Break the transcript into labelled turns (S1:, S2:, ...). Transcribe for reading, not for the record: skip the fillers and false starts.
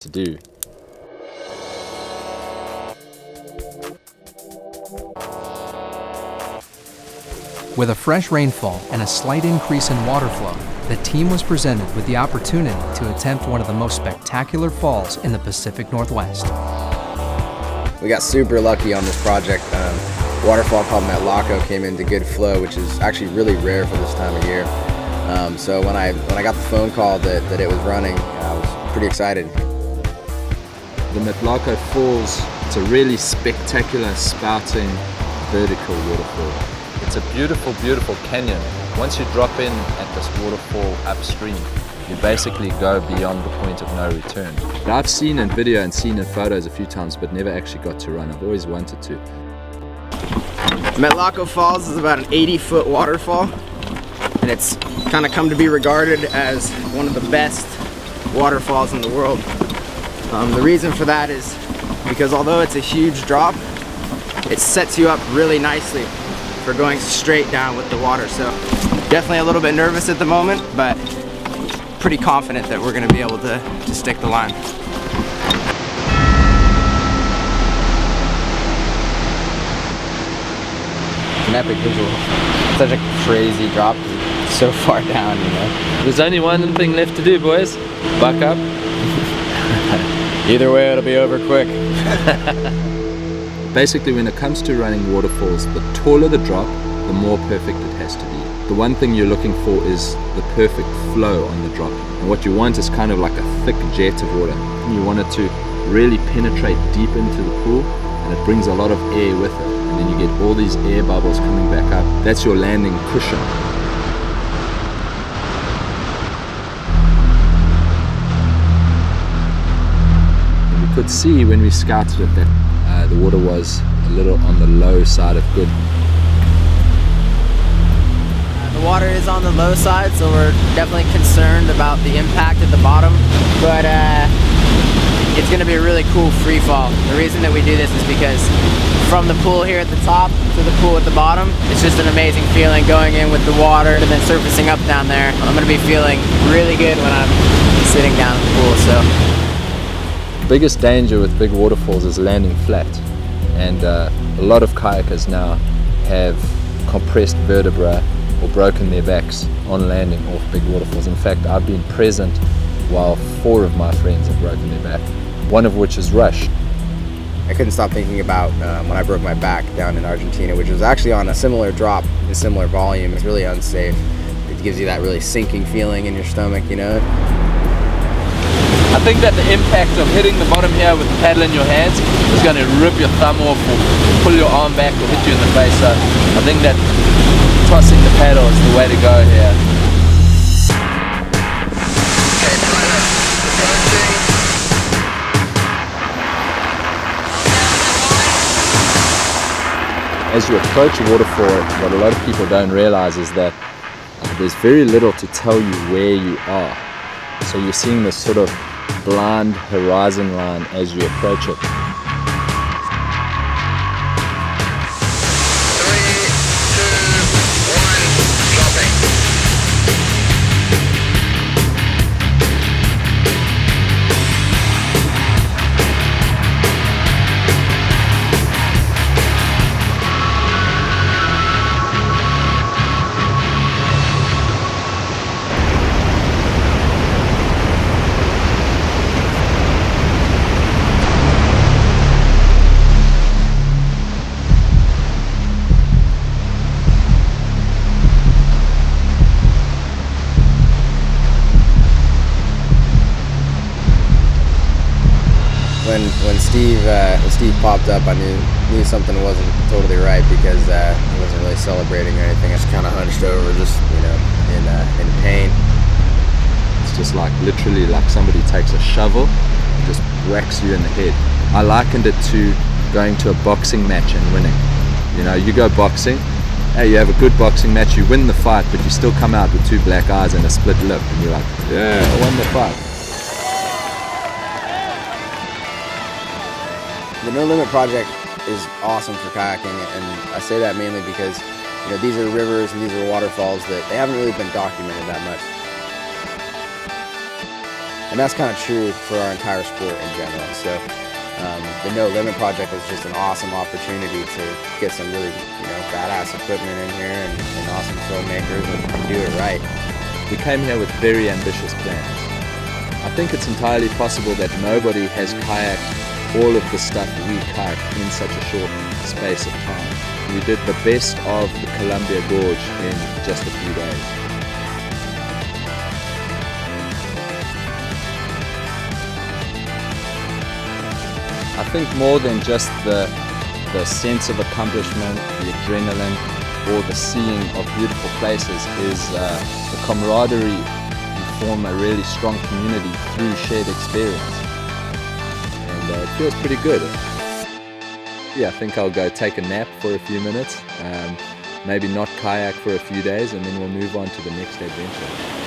S1: to do.
S2: With a fresh rainfall and a slight increase in water flow, the team was presented with the opportunity to attempt one of the most spectacular falls in the Pacific Northwest.
S3: We got super lucky on this project. Waterfall called Metlaco came into good flow, which is actually really rare for this time of year. So when I got the phone call that it was running, I was pretty excited.
S1: The Metlaco Falls, it's a really spectacular spouting vertical waterfall. It's a beautiful, beautiful canyon. Once you drop in at this waterfall upstream, you basically go beyond the point of no return. I've seen in video and seen in photos a few times, but never actually got to run. I've always wanted to.
S3: Metlaco Falls is about an 80-foot waterfall, and it's kind of come to be regarded as one of the best waterfalls in the world. The reason for that is because although it's a huge drop, it sets you up really nicely for going straight down with the water. So definitely a little bit nervous at the moment, but pretty confident that we're going to be able to stick the line. An epic visual. Such a crazy drop, so far down, you know.
S1: There's only one thing left to do, boys. Buck up.
S3: Either way, it'll be over quick.
S1: Basically, when it comes to running waterfalls, the taller the drop, the more perfect it has to be. The one thing you're looking for is the perfect flow on the drop. And what you want is kind of like a thick jet of water. You want it to really penetrate deep into the pool, and it brings a lot of air with it. And then you get all these air bubbles coming back up. That's your landing cushion. And we could see when we scouted it that the water was a little on the low side of good.
S3: The water is on the low side, so we're definitely concerned about the impact at the bottom, but it's going to be a really cool free fall. The reason that we do this is because from the pool here at the top to the pool at the bottom, it's just an amazing feeling going in with the water and then surfacing up down there. I'm going to be feeling really good when I'm sitting down in the pool. So
S1: the biggest danger with big waterfalls is landing flat, and a lot of kayakers now have compressed vertebrae or broken their backs on landing off big waterfalls. In fact, I've been present while 4 of my friends have broken their back, one of which is Rush. I couldn't stop thinking about when I broke my back down in Argentina, which was actually on a similar drop, a similar volume. It's really unsafe. It gives you that really sinking feeling in your stomach, you know?
S4: I think that the impact of hitting the bottom here with the paddle in your hands is going to rip your thumb off or pull your arm back or hit you in the face. So I think that tossing the paddle is the way to go here.
S1: As you approach a waterfall, what a lot of people don't realize is that there's very little to tell you where you are. So you're seeing this sort of blind horizon line as you approach it. When Steve popped up, I knew something wasn't totally right because he wasn't really celebrating or anything. I was kind of hunched over, just in pain. It's just like literally like somebody takes a shovel and just whacks you in the head. I likened it to going to a boxing match and winning. You know, you go boxing, hey, you have a good boxing match, you win the fight, but you still come out with 2 black eyes and a split lip, and you're like, yeah, I won the fight. The No Limit project is awesome for kayaking, and I say that mainly because these are rivers and these are waterfalls that they haven't really been documented that much.
S3: And that's kind of true for our entire sport in general. So the No Limit Project was just an awesome opportunity to get some really, badass equipment in here and awesome filmmakers and do it right.
S1: We came here with very ambitious plans. I think it's entirely possible that nobody has kayaked all of the stuff we kayaked in such a short space of time. We did the best of the Columbia Gorge in just a few days. I think more than just the sense of accomplishment, the adrenaline, or the seeing of beautiful places is the camaraderie. You form a really strong community through shared experience. And it feels pretty good. Yeah, I think I'll go take a nap for a few minutes, maybe not kayak for a few days, and then we'll move on to the next adventure.